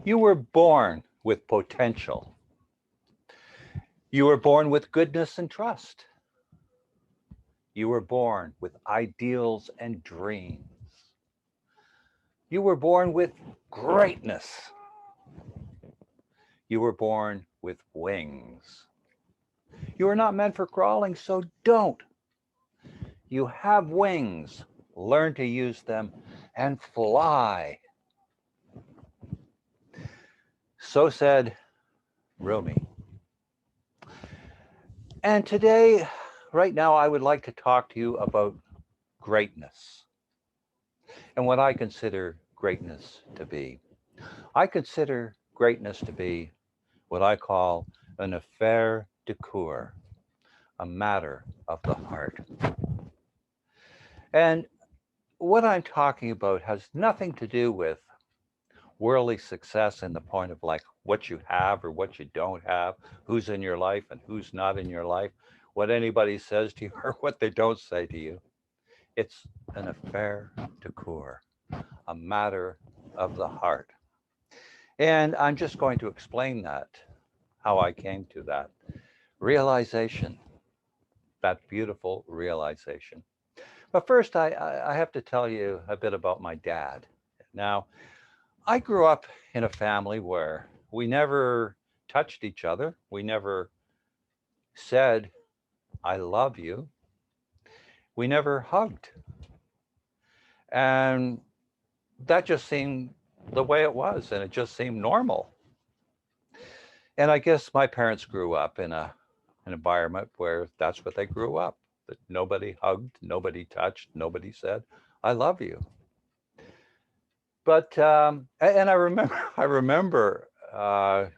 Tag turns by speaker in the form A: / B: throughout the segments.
A: You were born with potential. You were born with goodness and trust. You were born with ideals and dreams. You were born with greatness. You were born with wings. You are not meant for crawling, so don't. You have wings. Learn to use them and fly. So said Rumi. And today, right now, I would like to talk to you about greatness and what I consider greatness to be. I consider greatness to be what I call an affaire de coeur, a matter of the heart. And what I'm talking about has nothing to do with worldly success in the point of like what you have or what you don't have, who's in your life and who's not in your life, what anybody says to you or what they don't say to you. It's an affaire de coeur, a matter of the heart. And I'm just going to explain that, how I came to that realization, that beautiful realization. But first, I have to tell you a bit about my dad. Now, I grew up in a family where we never touched each other. We never said, I love you. We never hugged. And that just seemed the way it was, and it just seemed normal. And I guess my parents grew up in an environment where that's what they grew up. That nobody hugged, nobody touched, nobody said, I love you. But and I remember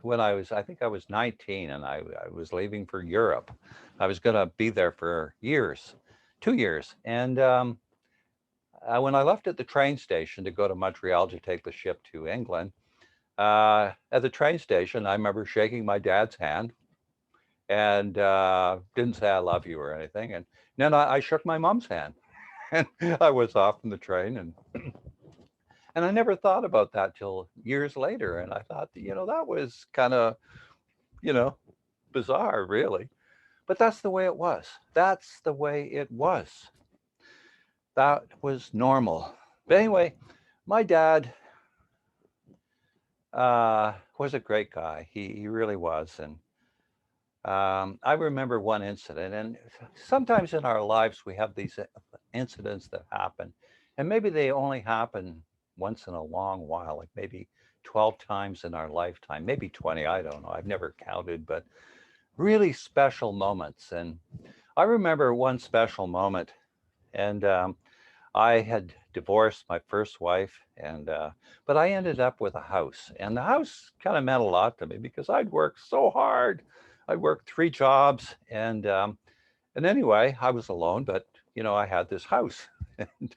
A: when I think I was 19 and I was leaving for Europe. I was going to be there for years, 2 years. And when I left at the train station to go to Montreal to take the ship to England, at the train station, I remember shaking my dad's hand and didn't say I love you or anything. And then I shook my mom's hand, and I was off in the train, and I never thought about that till years later. And I thought, that was kind of, you know, bizarre, really. But that's the way it was. That's the way it was. That was normal. But anyway, my dad was a great guy. He really was. And I remember one incident, and sometimes in our lives we have these incidents that happen, and maybe they only happen once in a long while, like maybe 12 times in our lifetime, maybe 20, I don't know. I've never counted, but really special moments. And I remember one special moment, and I had divorced my first wife, and but I ended up with a house, and the house kind of meant a lot to me because I'd worked so hard. I worked 3 jobs, and anyway, I was alone, but I had this house, and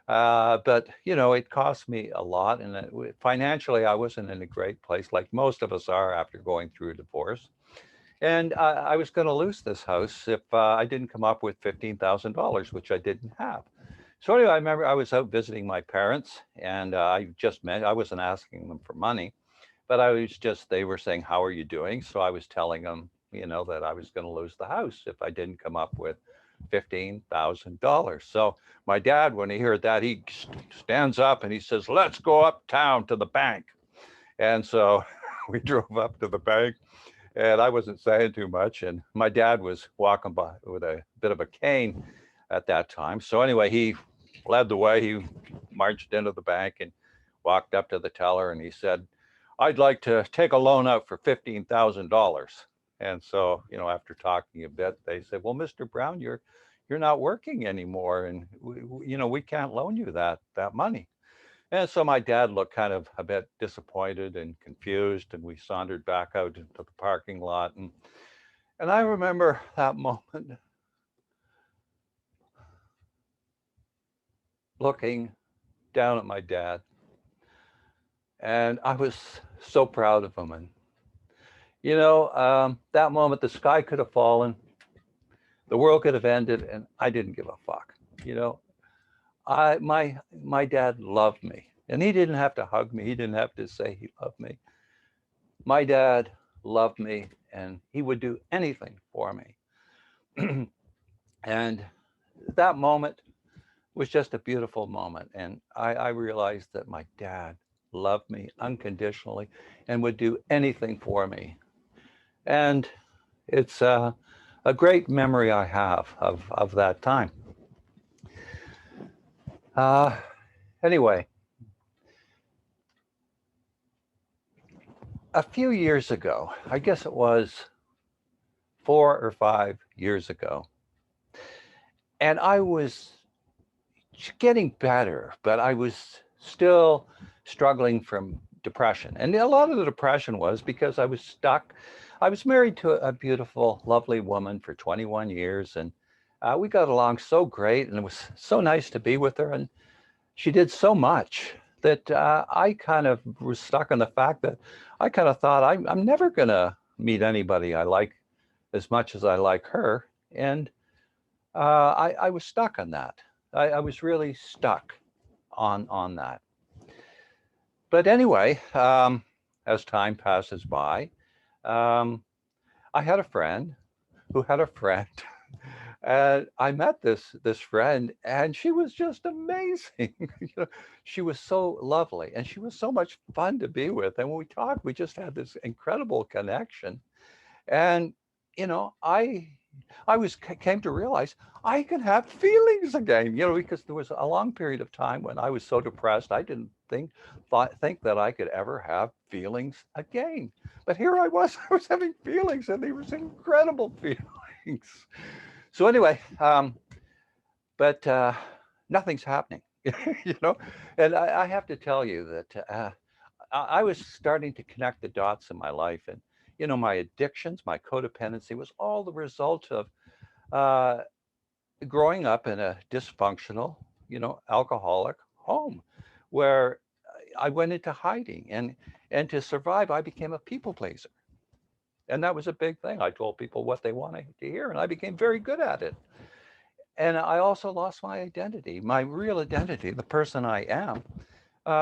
A: but it cost me a lot, and financially, I wasn't in a great place, like most of us are after going through a divorce. And I was going to lose this house if I didn't come up with $15,000, which I didn't have. So anyway, I remember I was out visiting my parents, and I wasn't asking them for money, but they were saying, how are you doing? So I was telling them, that I was going to lose the house if I didn't come up with $15,000. So my dad, when he heard that, he stands up and he says, let's go uptown to the bank. And so we drove up to the bank, and I wasn't saying too much. And my dad was walking by with a bit of a cane at that time. So anyway, he led the way. He marched into the bank and walked up to the teller, and he said, I'd like to take a loan out for $15,000. And so, after talking a bit, they said, well, Mr. Brown, you're not working anymore, and we can't loan you that money. And so my dad looked kind of a bit disappointed and confused, and we sauntered back out into the parking lot. And I remember that moment, looking down at my dad, and I was so proud of him. And that moment, the sky could have fallen, the world could have ended, and I didn't give a fuck. You know, my dad loved me, And he didn't have to hug me. He didn't have to say he loved me. My dad loved me, and he would do anything for me. And that moment was just a beautiful moment. And I realized that my dad loved me unconditionally and would do anything for me. And it's a great memory I have of that time. Uh, anyway, a few years ago, I guess it was 4 or 5 years ago, and I was getting better, but I was still struggling from depression. And a lot of the depression was because I was stuck. I was married to a beautiful, lovely woman for 21 years, and we got along so great, and it was so nice to be with her. And she did so much that I kind of was stuck on the fact that I kind of thought I'm never going to meet anybody I like as much as I like her. And I was stuck on that. I was really stuck on that. But anyway, as time passes by, um, I had a friend who had a friend, and I met this friend, and she was just amazing. She was so lovely, and she was so much fun to be with. And when we talked, we just had this incredible connection. And I came to realize I can have feelings again, because there was a long period of time when I was so depressed I didn't think that I could ever have feelings again. But here I was, I was having feelings, and they were incredible feelings. So anyway, but nothing's happening, you know. And I have to tell you that I was starting to connect the dots in my life, and my addictions, my codependency was all the result of uh, growing up in a dysfunctional, alcoholic home, where I went into hiding, and to survive, I became a people pleaser, and that was a big thing. I told people what they wanted to hear, and I became very good at it. And I also lost my identity, my real identity, the person I am,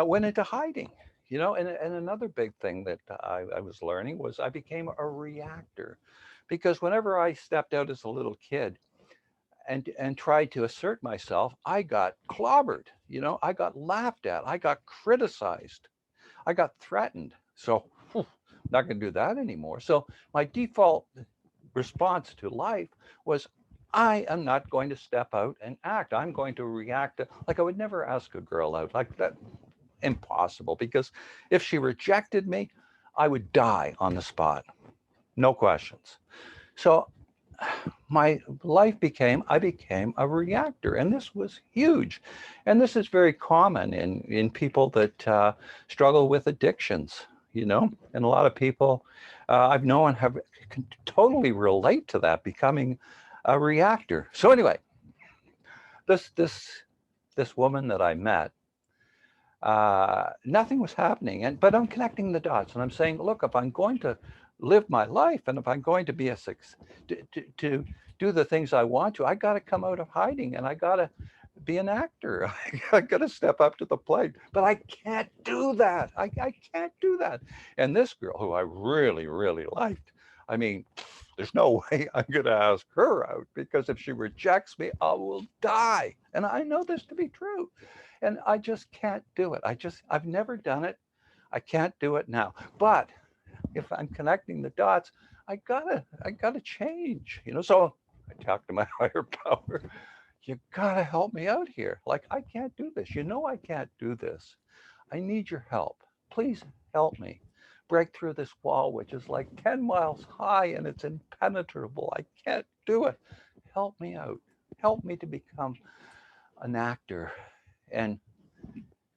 A: went into hiding. And another big thing that I was learning was I became a reactor, because whenever I stepped out as a little kid and tried to assert myself, I got clobbered. I got laughed at, I got criticized, I got threatened. So I'm not going to do that anymore. So my default response to life was, I am not going to step out and act. I'm going to react like I would never ask a girl out like that. Impossible, because if she rejected me, I would die on the spot. No questions. So my life I became a reactor, and this was huge. And this is very common in people that struggle with addictions, and a lot of people I've known can totally relate to that, becoming a reactor. So anyway, this woman that I met, nothing was happening, but I'm connecting the dots, and I'm saying, look, if I'm going to live my life, and if I'm going to be to do the things I want to, I got to come out of hiding, and I got to be an actor. I got to step up to the plate, but I can't do that. I can't do that. And this girl, who I really, really liked, I mean, there's no way I'm going to ask her out, because if she rejects me, I will die. And I know this to be true. And I just can't do it. I've never done it. I can't do it now. But if I'm connecting the dots, I gotta change. So I talk to my higher power. You gotta help me out here. Like, I can't do this. I can't do this. I need your help. Please help me break through this wall, which is like 10 miles high and it's impenetrable. I can't do it. Help me out. Help me to become an actor, and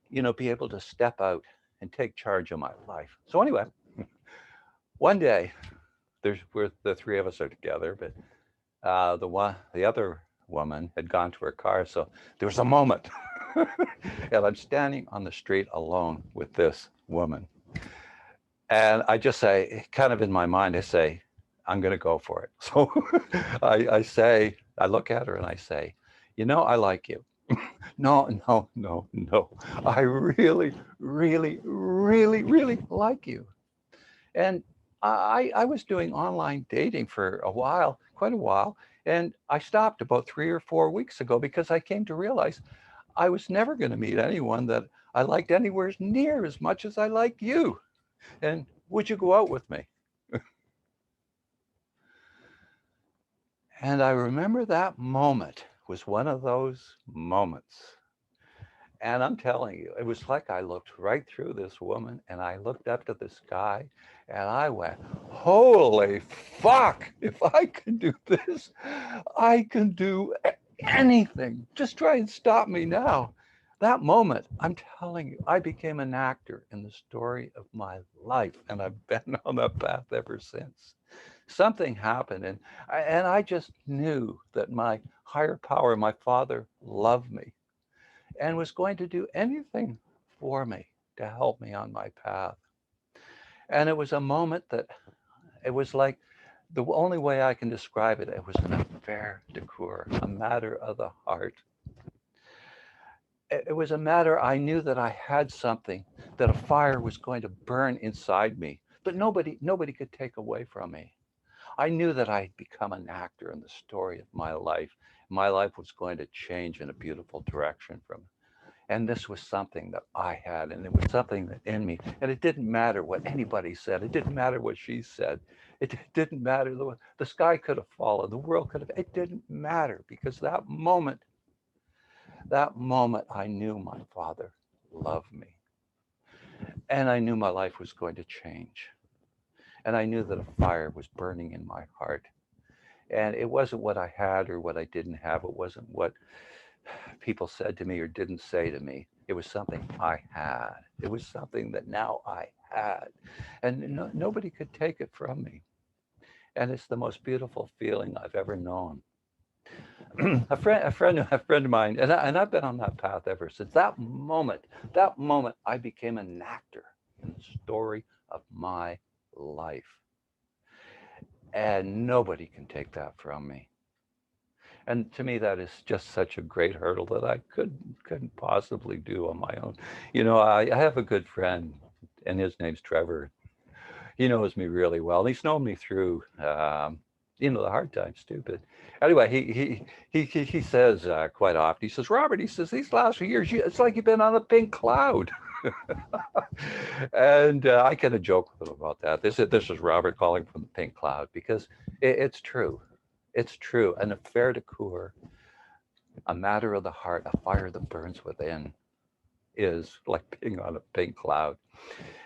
A: be able to step out and take charge of my life. So anyway, one day, the three of us are together, but the other woman had gone to her car, so there was a moment, and I'm standing on the street alone with this woman, and I just say, kind of in my mind, I say, I'm going to go for it. So I look at her and I say, I like you. No, no, no, no. I really, really, really, really like you. And I was doing online dating for a while, quite a while. And I stopped about 3 or 4 weeks ago because I came to realize I was never going to meet anyone that I liked anywhere near as much as I like you. And would you go out with me? And I remember that moment was one of those moments. And I'm telling you, it was like I looked right through this woman and I looked up to the sky and I went, holy fuck, if I can do this, I can do anything. Just try and stop me now. That moment, I'm telling you, I became an actor in the story of my life and I've been on that path ever since. Something happened and I just knew that my higher power, my father, loved me and was going to do anything for me to help me on my path. And it was a moment that it was like the only way I can describe it, it was an affair de coeur, a matter of the heart. It was a matter I knew that I had something, that a fire was going to burn inside me, but nobody could take away from me. I knew that I'd become an actor in the story of my life. My life was going to change in a beautiful direction from. And this was something that I had, and it was something that in me. And it didn't matter what anybody said. It didn't matter what she said. It didn't matter. The sky could have fallen. The world could have. It didn't matter because that moment, I knew my father loved me. And I knew my life was going to change. And I knew that a fire was burning in my heart. And it wasn't what I had or what I didn't have. It wasn't what people said to me or didn't say to me. It was something I had. It was something that now I had. And nobody could take it from me. And it's the most beautiful feeling I've ever known. A friend of mine, and I've been on that path ever since. That moment, I became an actor in the story of my life. And nobody can take that from me. And to me, that is just such a great hurdle that I couldn't possibly do on my own. I have a good friend, and his name's Trevor. He knows me really well. He's known me through, the hard times too. But anyway, he says quite often. He says, Robert, he says these last few years, it's like you've been on a pink cloud. And I kind of joke with him about that. This is Robert calling from the pink cloud because it's true. It's true. An affair de coeur, a matter of the heart, a fire that burns within, is like being on a pink cloud.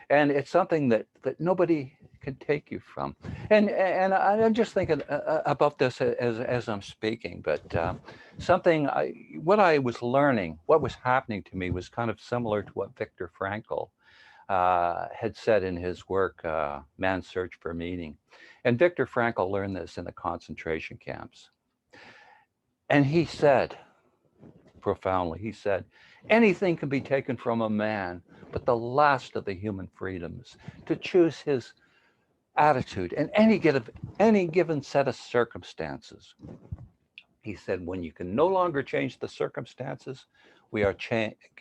A: And it's something that nobody can take you from. And I'm just thinking about this as I'm speaking, but what I was learning, what was happening to me was kind of similar to what Viktor Frankl had said in his work, Man's Search for Meaning. And Viktor Frankl learned this in the concentration camps. And he said, profoundly, he said, anything can be taken from a man, but the last of the human freedoms, to choose his attitude in any given set of circumstances. He said, when you can no longer change the circumstances, we are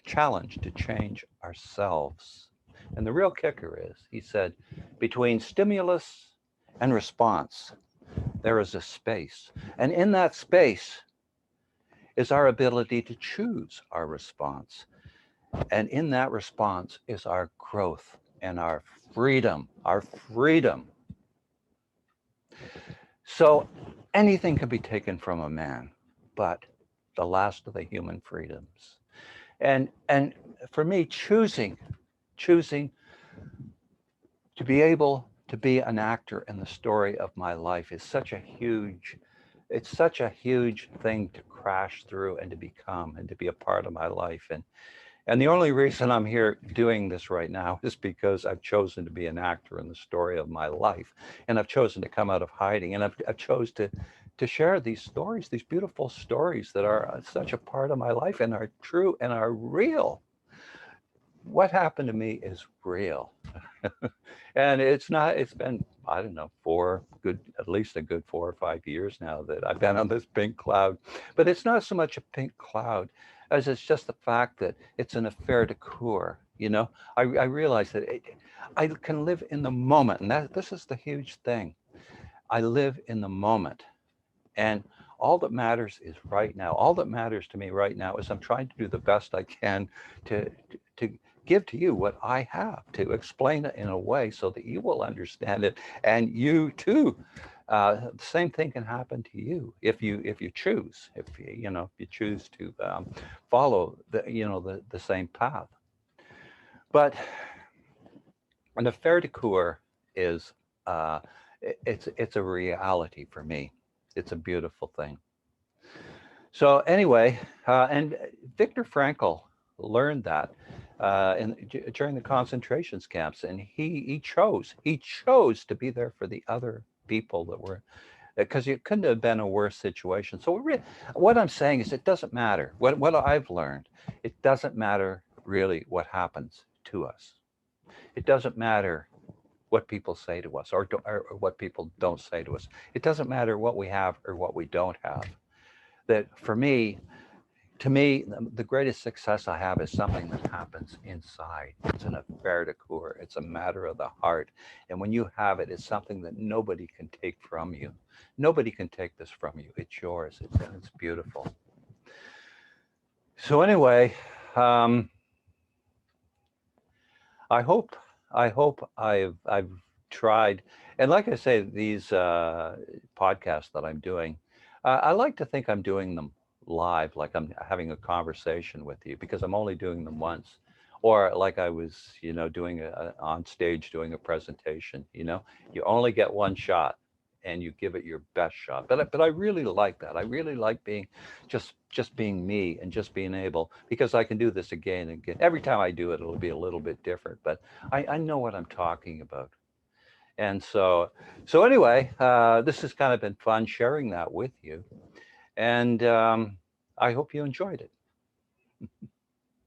A: challenged to change ourselves. And the real kicker is, he said, between stimulus and response, there is a space. And in that space is our ability to choose our response. And in that response is our growth and our freedom, our freedom. So anything can be taken from a man, but the last of the human freedoms. And for me, choosing to be able to be an actor in the story of my life is such a huge thing to crash through and to become and to be a part of my life. And the only reason I'm here doing this right now is because I've chosen to be an actor in the story of my life. And I've chosen to come out of hiding. And I've chose to share these stories, these beautiful stories that are such a part of my life and are true and are real. What happened to me is real. And it's been, I don't know, at least a good 4 or 5 years now that I've been on this pink cloud. But it's not so much a pink cloud. as it's just the fact that it's an affair de coeur. I realize that I can live in the moment, and this is the huge thing. I live in the moment, and all that matters is right now. All that matters to me right now is I'm trying to do the best I can to to give to you what I have, to explain it in a way so that you will understand it, and you too. The same thing can happen to you if you choose, if you choose to follow the same path. But an affaire de coeur is uh, it's a reality for me. It's a beautiful thing. So anyway, and Viktor Frankl learned that during the concentration camps, and he chose to be there for the other people that were, because it couldn't have been a worse situation. So what I'm saying is, it doesn't matter what I've learned. It doesn't matter really what happens to us. It doesn't matter what people say to us, or what people don't say to us. It doesn't matter what we have or what we don't have. That for me, to me, the greatest success I have is something that happens inside. It's an affair de coeur. It's a matter of the heart. And when you have it, it's something that nobody can take from you. Nobody can take this from you. It's yours. It's beautiful. So anyway, um, I hope I've tried, and like I say, these podcasts that I'm doing, I like to think I'm doing them live, like I'm having a conversation with you, because I'm only doing them once, or like I was, doing on stage doing a presentation. You only get one shot, and you give it your best shot. But I really like that. I really like being just being me, and just being able, because I can do this again and again. Every time I do it, it'll be a little bit different, but I know what I'm talking about. And so anyway, this has kind of been fun sharing that with you, and I hope you enjoyed it.